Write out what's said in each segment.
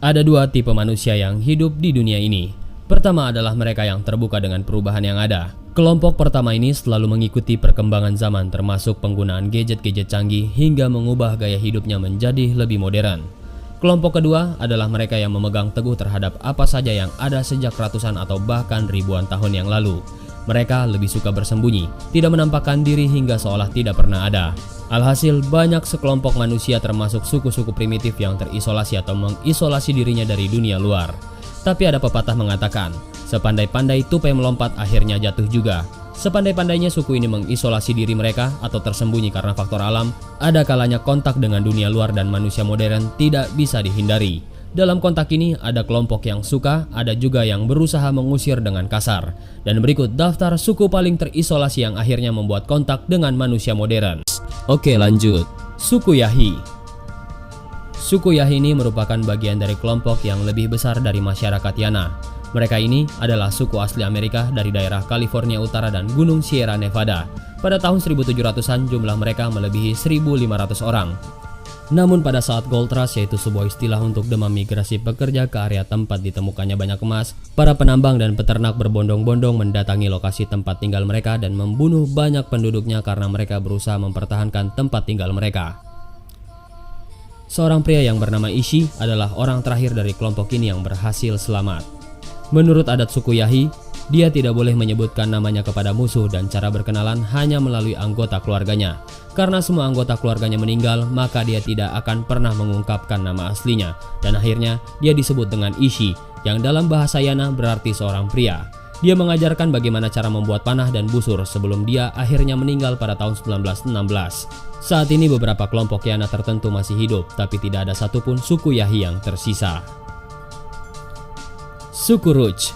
Ada dua tipe manusia yang hidup di dunia ini. Pertama adalah mereka yang terbuka dengan perubahan yang ada. Kelompok pertama ini selalu mengikuti perkembangan zaman, termasuk penggunaan gadget-gadget canggih hingga mengubah gaya hidupnya menjadi lebih modern. Kelompok kedua adalah mereka yang memegang teguh terhadap apa saja yang ada sejak ratusan atau bahkan ribuan tahun yang lalu. Mereka lebih suka bersembunyi, tidak menampakkan diri hingga seolah tidak pernah ada. Alhasil, banyak sekelompok manusia termasuk suku-suku primitif yang terisolasi atau mengisolasi dirinya dari dunia luar. Tapi ada pepatah mengatakan, sepandai-pandai tupai melompat akhirnya jatuh juga. Sepandai-pandainya suku ini mengisolasi diri mereka atau tersembunyi karena faktor alam, ada kalanya kontak dengan dunia luar dan manusia modern tidak bisa dihindari. Dalam kontak ini ada kelompok yang suka, ada juga yang berusaha mengusir dengan kasar. Dan berikut daftar suku paling terisolasi yang akhirnya membuat kontak dengan manusia modern. Oke, lanjut. Suku Yahi. Suku Yahi ini merupakan bagian dari kelompok yang lebih besar dari masyarakat Yana. Mereka ini adalah suku asli Amerika dari daerah California Utara dan Gunung Sierra Nevada. Pada tahun 1700-an jumlah mereka melebihi 1.500 orang. Namun pada saat Gold Rush, yaitu sebuah istilah untuk demam migrasi pekerja ke area tempat ditemukannya banyak emas, para penambang dan peternak berbondong-bondong mendatangi lokasi tempat tinggal mereka dan membunuh banyak penduduknya karena mereka berusaha mempertahankan tempat tinggal mereka. Seorang pria yang bernama Ishi adalah orang terakhir dari kelompok ini yang berhasil selamat. Menurut adat suku Yahi, dia tidak boleh menyebutkan namanya kepada musuh dan cara berkenalan hanya melalui anggota keluarganya. Karena semua anggota keluarganya meninggal, maka dia tidak akan pernah mengungkapkan nama aslinya. Dan akhirnya dia disebut dengan Ishi, yang dalam bahasa Yana berarti seorang pria. Dia mengajarkan bagaimana cara membuat panah dan busur sebelum dia akhirnya meninggal pada tahun 1916. Saat ini beberapa kelompok Yana tertentu masih hidup, tapi tidak ada satupun suku Yahi yang tersisa. Suku Rouge.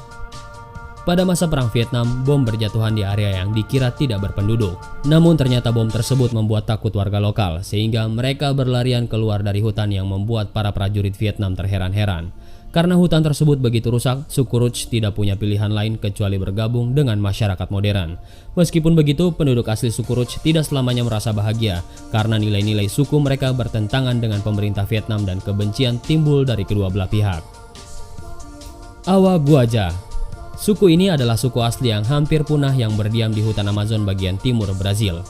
Pada masa Perang Vietnam, bom berjatuhan di area yang dikira tidak berpenduduk. Namun ternyata bom tersebut membuat takut warga lokal, sehingga mereka berlarian keluar dari hutan yang membuat para prajurit Vietnam terheran-heran. Karena hutan tersebut begitu rusak, suku Rouge tidak punya pilihan lain kecuali bergabung dengan masyarakat modern. Meskipun begitu, penduduk asli suku Rouge tidak selamanya merasa bahagia, karena nilai-nilai suku mereka bertentangan dengan pemerintah Vietnam dan kebencian timbul dari kedua belah pihak. Awa Guaja. Suku ini adalah suku asli yang hampir punah yang berdiam di hutan Amazon bagian timur Brazil.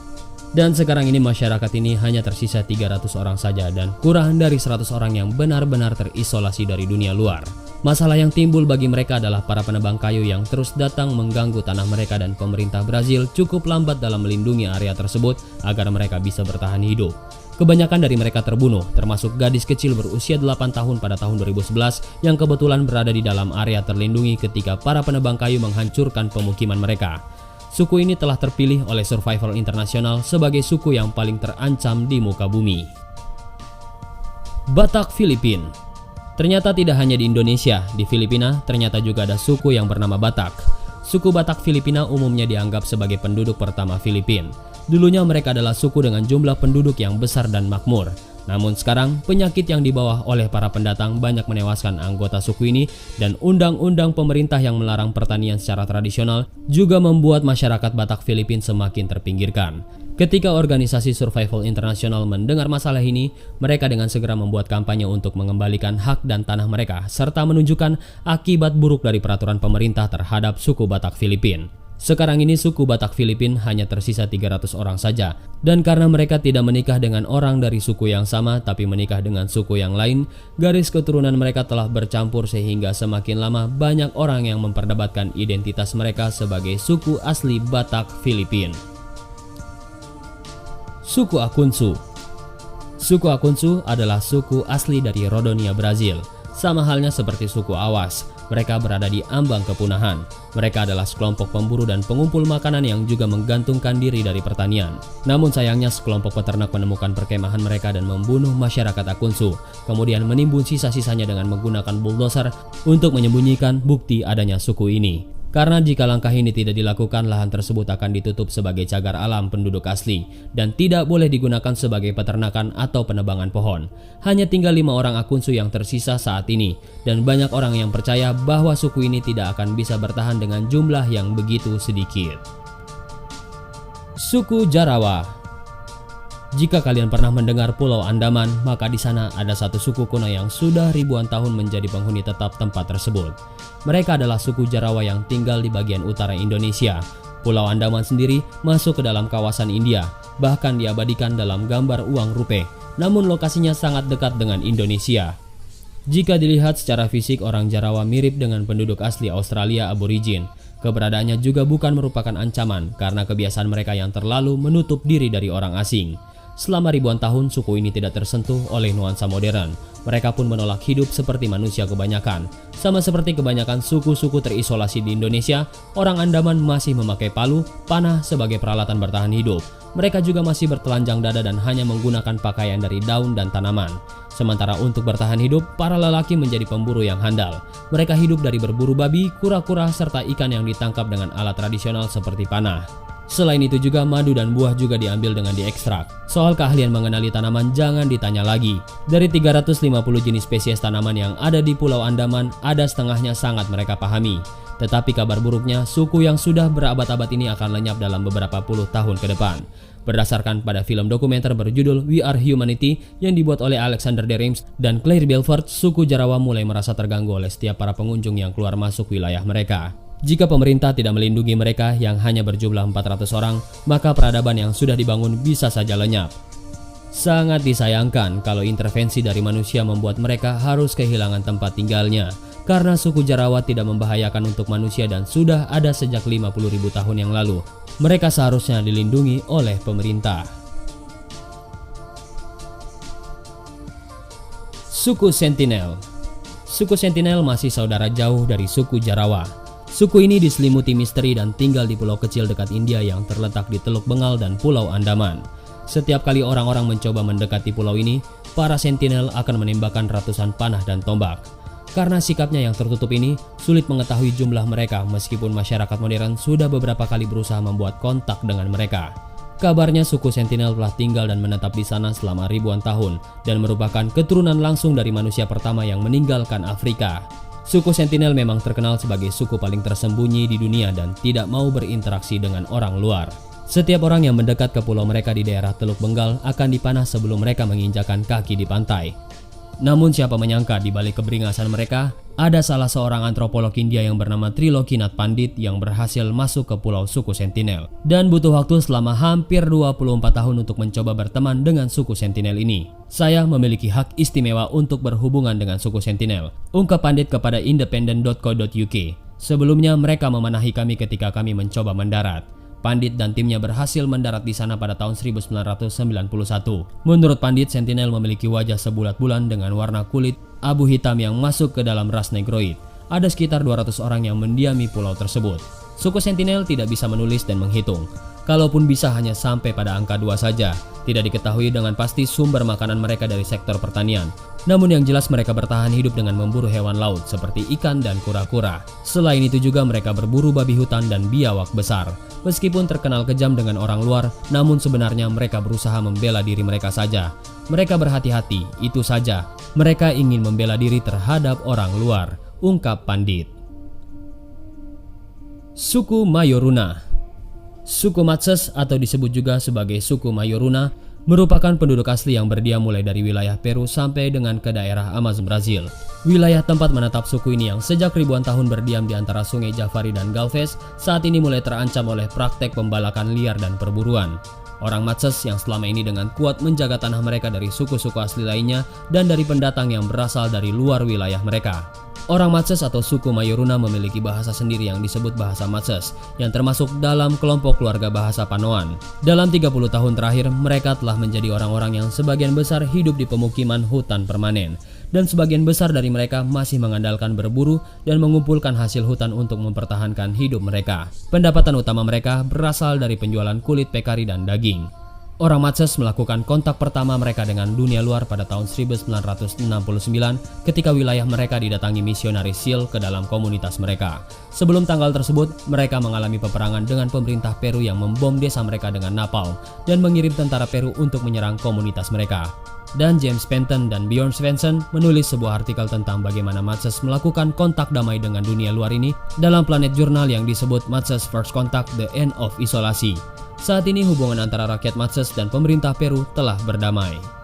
Dan sekarang ini masyarakat ini hanya tersisa 300 orang saja dan kurang dari 100 orang yang benar-benar terisolasi dari dunia luar. Masalah yang timbul bagi mereka adalah para penebang kayu yang terus datang mengganggu tanah mereka dan pemerintah Brazil cukup lambat dalam melindungi area tersebut agar mereka bisa bertahan hidup. Kebanyakan dari mereka terbunuh, termasuk gadis kecil berusia 8 tahun pada tahun 2011 yang kebetulan berada di dalam area terlindungi ketika para penebang kayu menghancurkan pemukiman mereka. Suku ini telah terpilih oleh Survival International sebagai suku yang paling terancam di muka bumi. Batak Filipina. Ternyata tidak hanya di Indonesia, di Filipina ternyata juga ada suku yang bernama Batak. Suku Batak Filipina umumnya dianggap sebagai penduduk pertama Filipina. Dulunya mereka adalah suku dengan jumlah penduduk yang besar dan makmur. Namun sekarang penyakit yang dibawa oleh para pendatang banyak menewaskan anggota suku ini dan undang-undang pemerintah yang melarang pertanian secara tradisional juga membuat masyarakat Batak Filipina semakin terpinggirkan. Ketika organisasi Survival International mendengar masalah ini, mereka dengan segera membuat kampanye untuk mengembalikan hak dan tanah mereka serta menunjukkan akibat buruk dari peraturan pemerintah terhadap suku Batak Filipina. Sekarang ini suku Batak Filipina hanya tersisa 300 orang saja, dan karena mereka tidak menikah dengan orang dari suku yang sama tapi menikah dengan suku yang lain, garis keturunan mereka telah bercampur sehingga semakin lama banyak orang yang memperdebatkan identitas mereka sebagai suku asli Batak Filipina. Suku Akunsu. Suku Akunsu adalah suku asli dari Rodonia, Brazil. Sama halnya seperti suku Awas, mereka berada di ambang kepunahan. Mereka adalah sekelompok pemburu dan pengumpul makanan yang juga menggantungkan diri dari pertanian. Namun sayangnya sekelompok peternak menemukan perkemahan mereka dan membunuh masyarakat Akunsu, kemudian menimbun sisa-sisanya dengan menggunakan bulldozer untuk menyembunyikan bukti adanya suku ini. Karena jika langkah ini tidak dilakukan, lahan tersebut akan ditutup sebagai cagar alam penduduk asli dan tidak boleh digunakan sebagai peternakan atau penebangan pohon. Hanya tinggal 5 orang Akunsu yang tersisa saat ini, dan banyak orang yang percaya bahwa suku ini tidak akan bisa bertahan dengan jumlah yang begitu sedikit. Suku Jarawa. Jika kalian pernah mendengar Pulau Andaman, maka di sana ada satu suku kuno yang sudah ribuan tahun menjadi penghuni tetap tempat tersebut. Mereka adalah suku Jarawa yang tinggal di bagian utara Indonesia. Pulau Andaman sendiri masuk ke dalam kawasan India, bahkan diabadikan dalam gambar uang rupiah, namun lokasinya sangat dekat dengan Indonesia. Jika dilihat secara fisik, orang Jarawa mirip dengan penduduk asli Australia aborigin. Keberadaannya juga bukan merupakan ancaman karena kebiasaan mereka yang terlalu menutup diri dari orang asing. Selama ribuan tahun, suku ini tidak tersentuh oleh nuansa modern. Mereka pun menolak hidup seperti manusia kebanyakan. Sama seperti kebanyakan suku-suku terisolasi di Indonesia, orang Andaman masih memakai palu, panah sebagai peralatan bertahan hidup. Mereka juga masih bertelanjang dada dan hanya menggunakan pakaian dari daun dan tanaman. Sementara untuk bertahan hidup, para lelaki menjadi pemburu yang handal. Mereka hidup dari berburu babi, kura-kura, serta ikan yang ditangkap dengan alat tradisional seperti panah. Selain itu juga madu dan buah juga diambil dengan diekstrak. Soal keahlian mengenali tanaman jangan ditanya lagi. Dari 350 jenis spesies tanaman yang ada di Pulau Andaman, ada setengahnya sangat mereka pahami. Tetapi kabar buruknya, suku yang sudah berabad-abad ini akan lenyap dalam beberapa puluh tahun ke depan. Berdasarkan pada film dokumenter berjudul We Are Humanity yang dibuat oleh Alexander de Reims dan Claire Belfort, suku Jarawa mulai merasa terganggu oleh setiap para pengunjung yang keluar masuk wilayah mereka. Jika pemerintah tidak melindungi mereka yang hanya berjumlah 400 orang, maka peradaban yang sudah dibangun bisa saja lenyap. Sangat disayangkan kalau intervensi dari manusia membuat mereka harus kehilangan tempat tinggalnya, karena suku Jarawa tidak membahayakan untuk manusia dan sudah ada sejak 50.000 tahun yang lalu. Mereka seharusnya dilindungi oleh pemerintah. Suku Sentinel. Suku Sentinel masih saudara jauh dari suku Jarawa. Suku ini diselimuti misteri dan tinggal di pulau kecil dekat India yang terletak di Teluk Bengal dan Pulau Andaman. Setiap kali orang-orang mencoba mendekati pulau ini, para sentinel akan menembakkan ratusan panah dan tombak. Karena sikapnya yang tertutup ini, sulit mengetahui jumlah mereka meskipun masyarakat modern sudah beberapa kali berusaha membuat kontak dengan mereka. Kabarnya suku sentinel telah tinggal dan menetap di sana selama ribuan tahun dan merupakan keturunan langsung dari manusia pertama yang meninggalkan Afrika. Suku Sentinel memang terkenal sebagai suku paling tersembunyi di dunia dan tidak mau berinteraksi dengan orang luar. Setiap orang yang mendekat ke pulau mereka di daerah Teluk Bengal akan dipanah sebelum mereka menginjakan kaki di pantai. Namun siapa menyangka di balik keberingasan mereka, ada salah seorang antropolog India yang bernama Trilokinath Pandit yang berhasil masuk ke pulau suku Sentinel. Dan butuh waktu selama hampir 24 tahun untuk mencoba berteman dengan suku Sentinel ini. Saya memiliki hak istimewa untuk berhubungan dengan suku Sentinel, ungkap Pandit kepada independent.co.uk. Sebelumnya mereka memanahi kami ketika kami mencoba mendarat. Pandit dan timnya berhasil mendarat di sana pada tahun 1991. Menurut Pandit, Sentinel memiliki wajah sebulat-bulan dengan warna kulit abu hitam yang masuk ke dalam ras Negroid. Ada sekitar 200 orang yang mendiami pulau tersebut. Suku Sentinel tidak bisa menulis dan menghitung. Kalaupun bisa hanya sampai pada angka 2 saja. Tidak diketahui dengan pasti sumber makanan mereka dari sektor pertanian. Namun yang jelas mereka bertahan hidup dengan memburu hewan laut seperti ikan dan kura-kura. Selain itu juga mereka berburu babi hutan dan biawak besar. Meskipun terkenal kejam dengan orang luar, namun sebenarnya mereka berusaha membela diri mereka saja. Mereka berhati-hati, itu saja. Mereka ingin membela diri terhadap orang luar, ungkap Pandit. Suku Mayoruna. Suku Matses atau disebut juga sebagai suku Mayoruna merupakan penduduk asli yang berdiam mulai dari wilayah Peru sampai dengan ke daerah Amazon Brazil. Wilayah tempat menetap suku ini yang sejak ribuan tahun berdiam di antara sungai Javari dan Galvez saat ini mulai terancam oleh praktek pembalakan liar dan perburuan. Orang Matses yang selama ini dengan kuat menjaga tanah mereka dari suku-suku asli lainnya dan dari pendatang yang berasal dari luar wilayah mereka. Orang Matses atau suku Mayoruna memiliki bahasa sendiri yang disebut bahasa Matses, yang termasuk dalam kelompok keluarga bahasa Panoan. Dalam 30 tahun terakhir, mereka telah menjadi orang-orang yang sebagian besar hidup di pemukiman hutan permanen. Dan sebagian besar dari mereka masih mengandalkan berburu dan mengumpulkan hasil hutan untuk mempertahankan hidup mereka. Pendapatan utama mereka berasal dari penjualan kulit pekari dan daging. Orang Matses melakukan kontak pertama mereka dengan dunia luar pada tahun 1969 ketika wilayah mereka didatangi misionaris Seal ke dalam komunitas mereka. Sebelum tanggal tersebut, mereka mengalami peperangan dengan pemerintah Peru yang membom desa mereka dengan napalm dan mengirim tentara Peru untuk menyerang komunitas mereka. Dan James Penton dan Bjorn Svensson menulis sebuah artikel tentang bagaimana Matses melakukan kontak damai dengan dunia luar ini dalam Planet Journal yang disebut Matses First Contact: The End of Isolasi. Saat ini hubungan antara rakyat Matses dan pemerintah Peru telah berdamai.